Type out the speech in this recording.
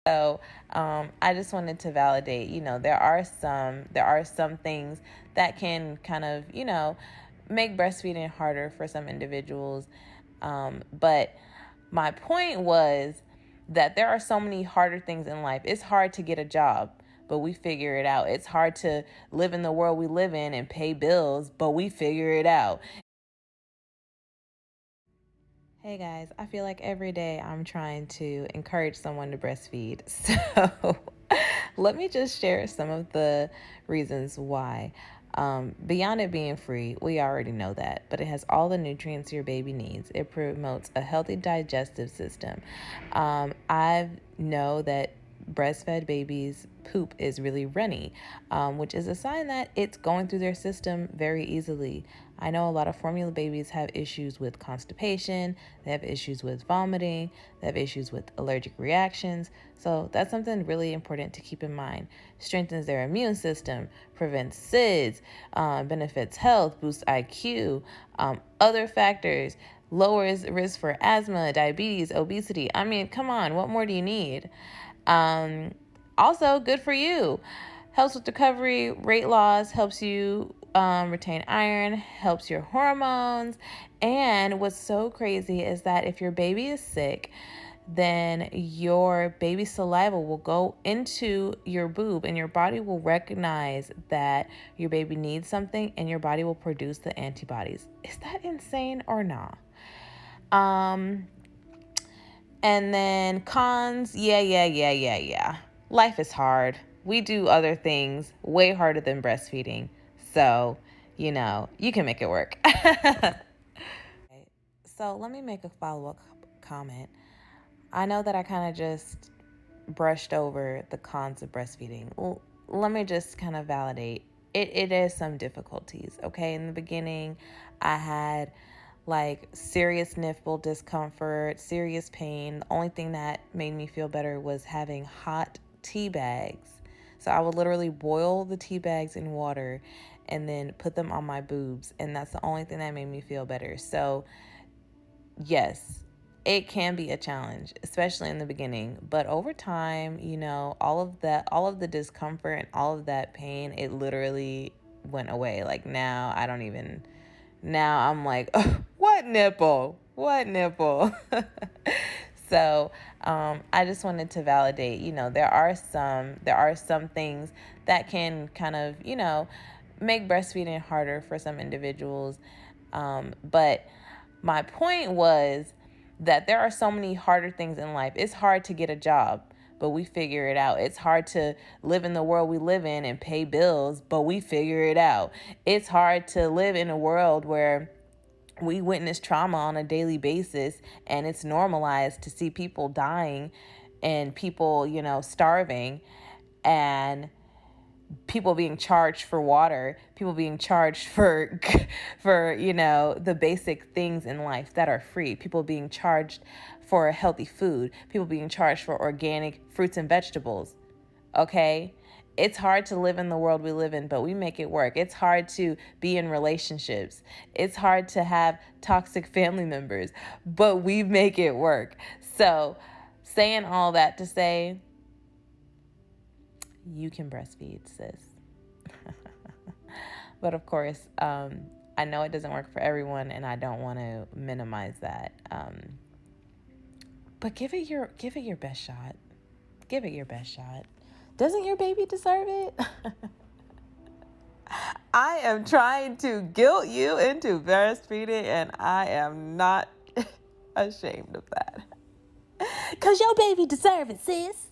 So I just wanted to validate, there are some things that can kind of, make breastfeeding harder for some individuals. But my point was that there are so many harder things in life. It's hard to get a job, but we figure it out. It's hard to live in the world we live in and pay bills, but we figure it out. Hey guys, I feel like every day I'm trying to encourage someone to breastfeed. So let me just share some of the reasons why. Beyond it being free, we already know that, but it has all the nutrients your baby needs. It promotes a healthy digestive system. I know that breastfed babies' poop is really runny, which is a sign that it's going through their system very easily. I know a lot of formula babies have issues with constipation, they have issues with vomiting, they have issues with allergic reactions. So that's something really important to keep in mind. Strengthens their immune system, prevents SIDS, benefits health, boosts IQ, other factors, lowers risk for asthma, diabetes, obesity. I mean, come on, what more do you need? Also, good for you. Helps with recovery, weight loss, helps you retain iron, helps your hormones. And what's so crazy is that if your baby is sick, then your baby's saliva will go into your boob and your body will recognize that your baby needs something and your body will produce the antibodies. Is that insane or not? And then cons, yeah. Life is hard. We do other things way harder than breastfeeding. So, you can make it work. So let me make a follow-up comment. I know that I kind of just brushed over the cons of breastfeeding. Well, let me just kind of validate. It is some difficulties, okay? In the beginning, I had like serious nipple discomfort, serious pain. The only thing that made me feel better was having hot tea bags. So I would literally boil the tea bags in water and then put them on my boobs, and that's the only thing that made me feel better. So yes, it can be a challenge, especially in the beginning. But over time, all of the discomfort and all of that pain, it literally went away. Like now I'm like, oh, what nipple? What nipple? So I just wanted to validate, there are some things that can kind of, make breastfeeding harder for some individuals. But my point was that there are so many harder things in life. It's hard to get a job, but we figure it out. It's hard to live in the world we live in and pay bills, but we figure it out. It's hard to live in a world where we witness trauma on a daily basis and it's normalized to see people dying and people, starving, and people being charged for water, people being charged for the basic things in life that are free, people being charged for healthy food, people being charged for organic fruits and vegetables. Okay? It's hard to live in the world we live in, but we make it work. It's hard to be in relationships. It's hard to have toxic family members, but we make it work. So, saying all that to say, you can breastfeed, sis. But of course, I know it doesn't work for everyone, and I don't want to minimize that. But give it your best shot. Give it your best shot. Doesn't your baby deserve it? I am trying to guilt you into breastfeeding, and I am not ashamed of that. 'Cause your baby deserves it, sis.